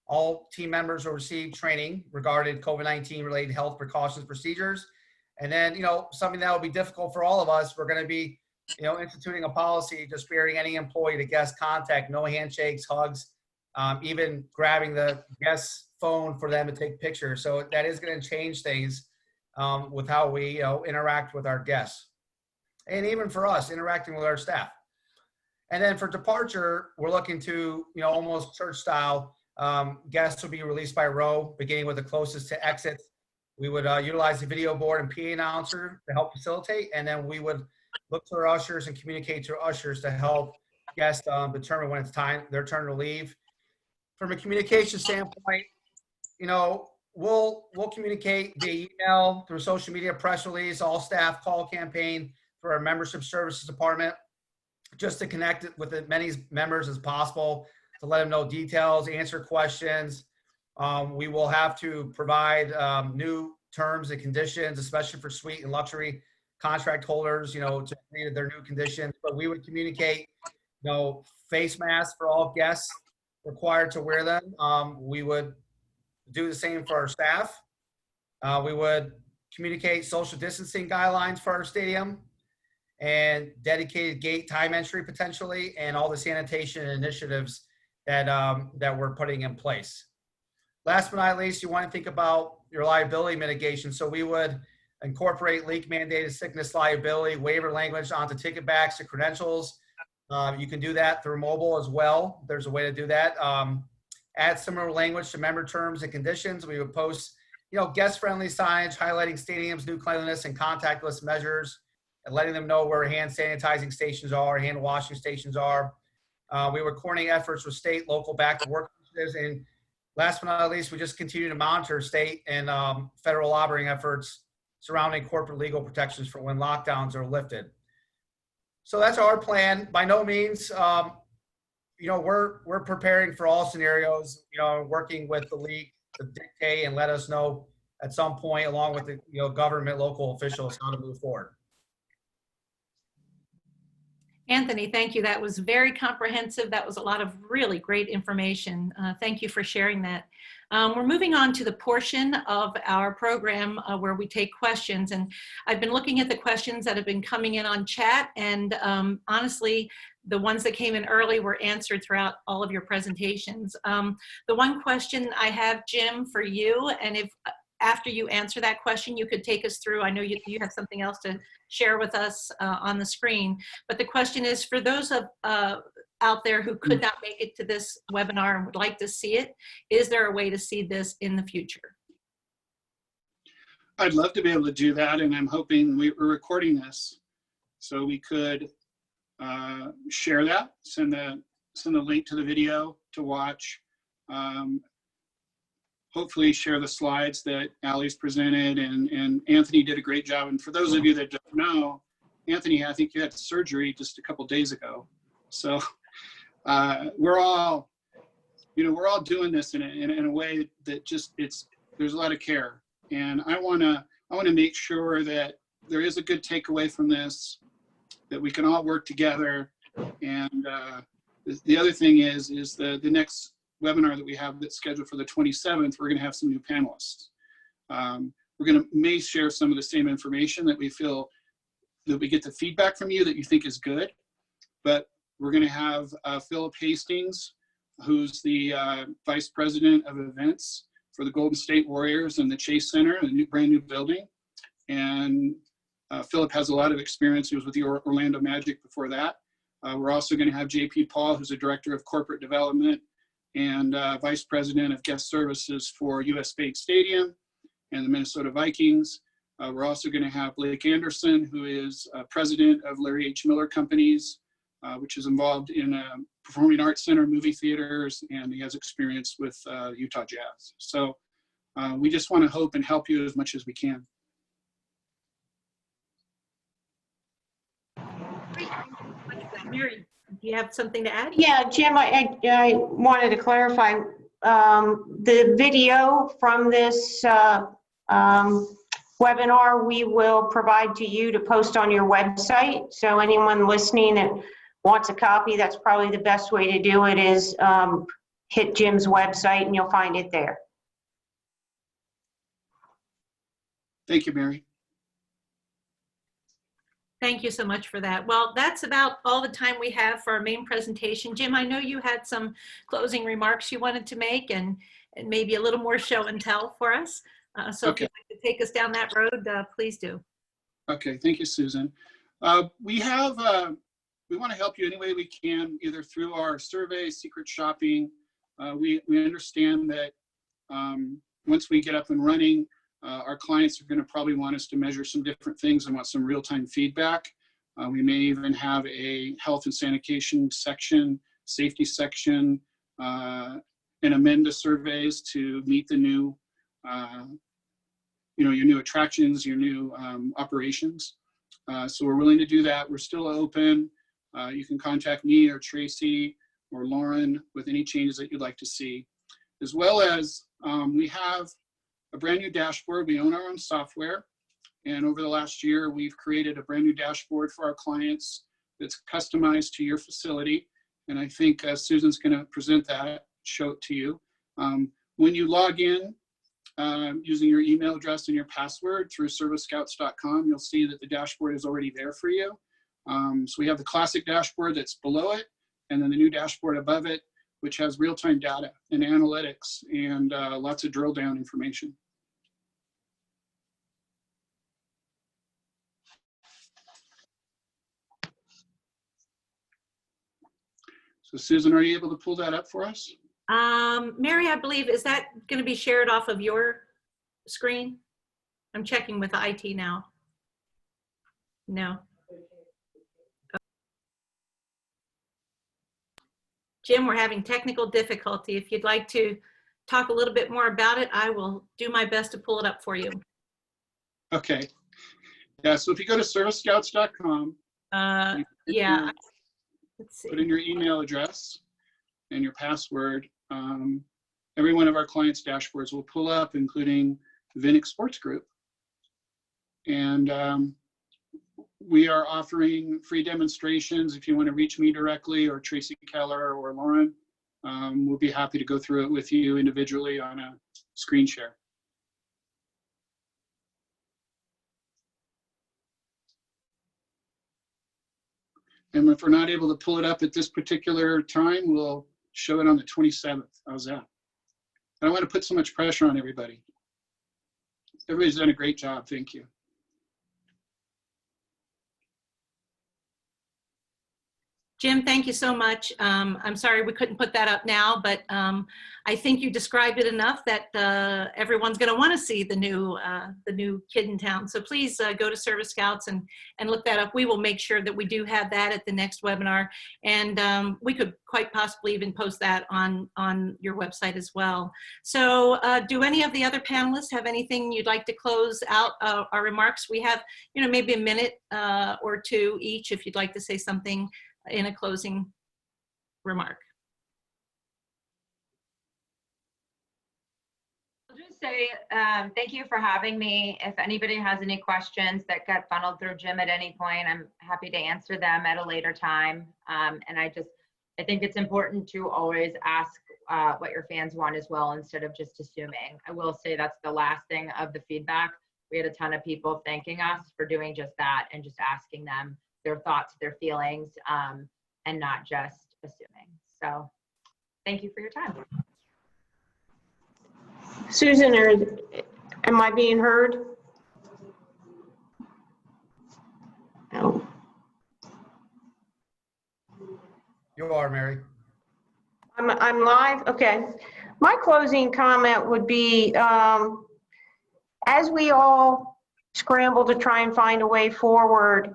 All team members will receive training regarding COVID-19 related health precautions procedures. And then, something that will be difficult for all of us, we're going to be, instituting a policy just sparing any employee to guest contact, no handshakes, hugs, even grabbing the guest's phone for them to take pictures. So that is going to change things with how we, interact with our guests. And even for us, interacting with our staff. And then for departure, we're looking to, almost church style. Guests will be released by row, beginning with the closest to exits. We would utilize the video board and PA announcer to help facilitate, and then we would look to our ushers and communicate to our ushers to help guests determine when it's their turn to leave. From a communication standpoint, we'll communicate via email, through social media, press release, all staff call campaign for our membership services department, just to connect it with as many members as possible, to let them know details, answer questions. We will have to provide new terms and conditions, especially for suite and luxury contract holders, to agree to their new conditions. But we would communicate, face masks for all guests required to wear them. We would do the same for our staff. We would communicate social distancing guidelines for our stadium and dedicated gate time entry potentially, and all the sanitation initiatives that we're putting in place. Last but not least, you want to think about your liability mitigation. So we would incorporate leak mandated sickness liability waiver language onto ticket backs and credentials. You can do that through mobile as well. There's a way to do that. Add similar language to member terms and conditions. We would post, guest-friendly signage highlighting stadiums' new cleanliness and contactless measures, and letting them know where hand sanitizing stations are, hand washing stations are. We were coordinating efforts with state, local back-to-work initiatives. And last but not least, we just continue to monitor state and federal lobbying efforts surrounding corporate legal protections for when lockdowns are lifted. So that's our plan. By no means, we're preparing for all scenarios, working with the league to dictate and let us know at some point, along with the government, local officials, how to move forward. Anthony, thank you. That was very comprehensive. That was a lot of really great information. Thank you for sharing that. We're moving on to the portion of our program where we take questions. And I've been looking at the questions that have been coming in on chat. And honestly, the ones that came in early were answered throughout all of your presentations. The one question I have, Jim, for you, and if after you answer that question, you could take us through. I know you have something else to share with us on the screen, but the question is for those of out there who could not make it to this webinar and would like to see it, is there a way to see this in the future? I'd love to be able to do that, and I'm hoping we're recording this so we could share that, send the link to the video to watch. Hopefully share the slides that Allie's presented, and Anthony did a great job. And for those of you that don't know, Anthony, I think you had surgery just a couple days ago. So we're all doing this in a way that just there's a lot of care. And I wanna make sure that there is a good takeaway from this, that we can all work together. And the other thing is the next webinar that we have that's scheduled for the 27th, we're going to have some new panelists. We're may share some of the same information that we feel that we get the feedback from you that you think is good, but we're going to have Philip Hastings, who's the Vice President of Events for the Golden State Warriors and the Chase Center, a brand new building. And Philip has a lot of experience. He was with the Orlando Magic before that. We're also going to have JP Paul, who's a Director of Corporate Development and Vice President of Guest Services for US Bank Stadium and the Minnesota Vikings. We're also going to have Blake Anderson, who is President of Larry H. Miller Companies, which is involved in performing arts center, movie theaters, and he has experience with Utah Jazz. So we just want to hope and help you as much as we can. Mary, do you have something to add? Yeah, Jim, I wanted to clarify the video from this webinar we will provide to you to post on your website. So anyone listening that wants a copy, that's probably the best way to do it is hit Jim's website and you'll find it there. Thank you, Mary. Thank you so much for that. Well, that's about all the time we have for our main presentation. Jim, I know you had some closing remarks you wanted to make and maybe a little more show and tell for us. So okay. If you'd like to take us down that road, please do. Okay, thank you, Susan. We want to help you any way we can, either through our survey, secret shopping. We understand that once we get up and running, our clients are going to probably want us to measure some different things and want some real-time feedback. We may even have a health and sanitation section, safety section, and amend the surveys to meet the new, your new attractions, your new operations. So we're willing to do that. We're still open. You can contact me or Tracy or Lauren with any changes that you'd like to see. As well as we have a brand new dashboard. We own our own software. And over the last year, we've created a brand new dashboard for our clients that's customized to your facility. And I think Susan's going to present that, show it to you. When you log in using your email address and your password through servicescouts.com, you'll see that the dashboard is already there for you. So we have the classic dashboard that's below it, and then the new dashboard above it, which has real-time data and analytics and lots of drill down information. So Susan, are you able to pull that up for us? Mary, I believe, is that going to be shared off of your screen? I'm checking with the IT now. No. Jim, we're having technical difficulty. If you'd like to talk a little bit more about it, I will do my best to pull it up for you. Okay. Yeah, so if you go to servicescouts.com, yeah. Let's see. Put in your email address and your password. Every one of our clients' dashboards will pull up, including Vinik Sports Group. And we are offering free demonstrations if you want to reach me directly, or Tracy Keller or Lauren. We'll be happy to go through it with you individually on a screen share. And if we're not able to pull it up at this particular time, we'll show it on the 27th. How's that? I don't want to put so much pressure on everybody. Everybody's done a great job. Thank you. Jim, thank you so much. I'm sorry we couldn't put that up now, but I think you described it enough that everyone's going to want to see the new kid in town. So please go to Service Scouts and look that up. We will make sure that we do have that at the next webinar, and we could quite possibly even post that on your website as well. So do any of the other panelists have anything you'd like to close out our remarks? We have, maybe a minute or two each if you'd like to say something in a closing remark. I'll just say thank you for having me. If anybody has any questions that got funneled through Jim at any point, I'm happy to answer them at a later time. And I think it's important to always ask what your fans want as well, instead of just assuming. I will say that's the last thing of the feedback. We had a ton of people thanking us for doing just that and just asking them their thoughts, their feelings, and not just assuming. So thank you for your time. Susan, am I being heard? No. You are, Mary. I'm live? Okay. My closing comment would be, as we all scramble to try and find a way forward,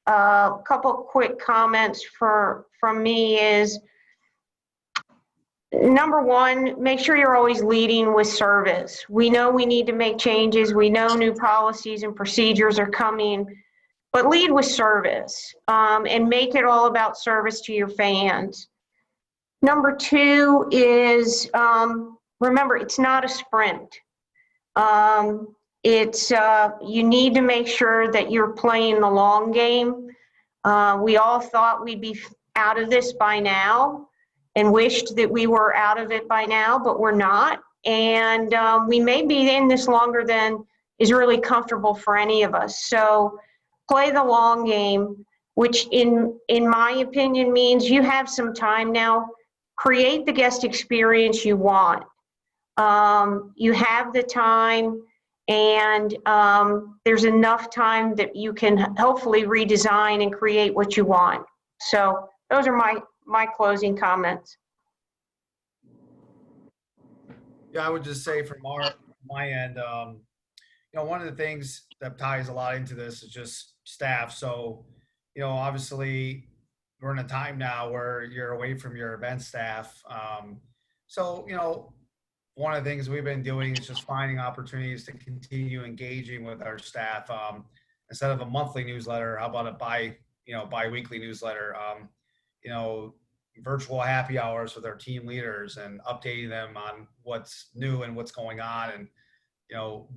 a couple quick comments from me is, number one, make sure you're always leading with service. We know we need to make changes. We know new policies and procedures are coming, but lead with service, and make it all about service to your fans. Number two is, remember, it's not a sprint. You need to make sure that you're playing the long game. We all thought we'd be out of this by now and wished that we were out of it by now, but we're not. And we may be in this longer than is really comfortable for any of us. So play the long game, which in my opinion means you have some time now. Create the guest experience you want. You have the time, and there's enough time that you can hopefully redesign and create what you want. So those are my closing comments. Yeah, I would just say from my end, one of the things that ties a lot into this is just staff. So, obviously we're in a time now where you're away from your event staff. So, one of the things we've been doing is just finding opportunities to continue engaging with our staff. Instead of a monthly newsletter, how about a bi-weekly newsletter? Virtual happy hours with our team leaders and updating them on what's new and what's going on, and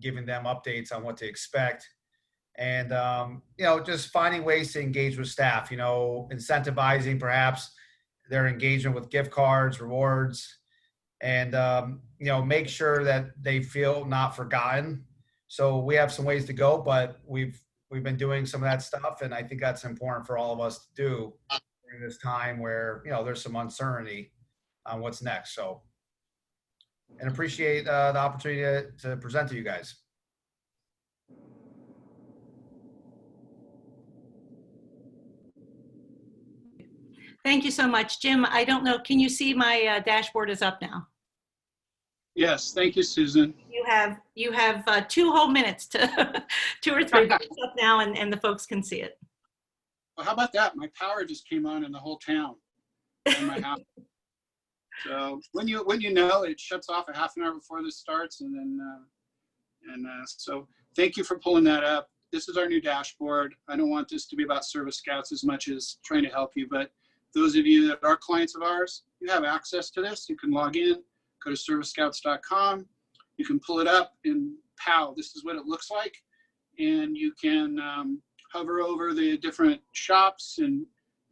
giving them updates on what to expect. And just finding ways to engage with staff, incentivizing perhaps their engagement with gift cards, rewards, and make sure that they feel not forgotten. So we have some ways to go, but we've been doing some of that stuff, and I think that's important for all of us to do during this time where there's some uncertainty on what's next. So, and appreciate the opportunity to present to you guys. Thank you so much. Jim, I don't know, can you see my dashboard is up now? Yes, thank you, Susan. You have 2 whole minutes to 2 or 3 minutes up now, and the folks can see it. Well, how about that? My power just came on in the whole town in my house. So when you know, it shuts off a half an hour before this starts, and then so thank you for pulling that up. This is our new dashboard. I don't want this to be about Service Scouts as much as trying to help you, but those of you that are clients of ours, you have access to this. You can log in, go to servicescouts.com. You can pull it up, and pow, this is what it looks like. And you can hover over the different shops and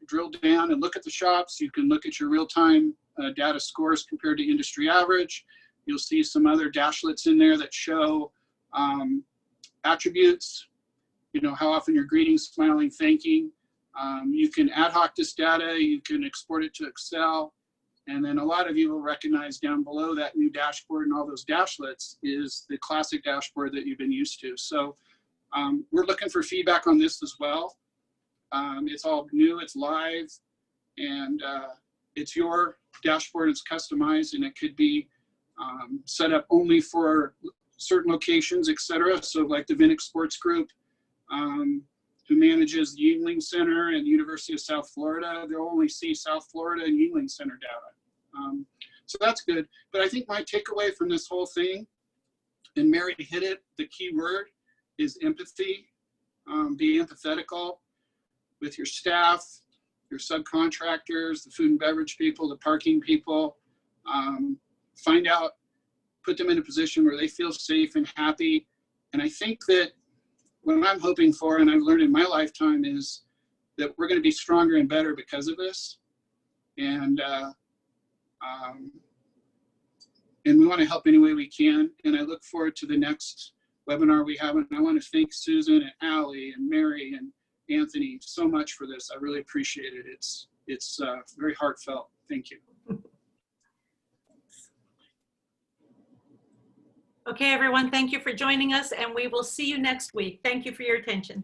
drill down and look at the shops. You can look at your real-time data scores compared to industry average. You'll see some other dashlets in there that show attributes, you know, how often you're greeting, smiling, thanking. You can ad hoc this data, you can export it to Excel, and then a lot of you will recognize down below that new dashboard and all those dashlets is the classic dashboard that you've been used to. So we're looking for feedback on this as well. It's all new, it's live, and it's your dashboard, it's customized, and it could be set up only for certain locations, etc. So like the Vinik Sports Group, who manages the Yuengling Center and University of South Florida, they'll only see South Florida and Yuengling Center data. So that's good. But I think my takeaway from this whole thing, and Mary hit it, the key word is empathy. Be empathetical with your staff, your subcontractors, the food and beverage people, the parking people. Find out, put them in a position where they feel safe and happy. And I think that what I'm hoping for, and I've learned in my lifetime, is that we're going to be stronger and better because of this. And we want to help any way we can. And I look forward to the next webinar we have. And I want to thank Susan and Allie and Mary and Anthony so much for this. I really appreciate it. It's very heartfelt. Thank you. Okay, everyone, thank you for joining us, and we will see you next week. Thank you for your attention.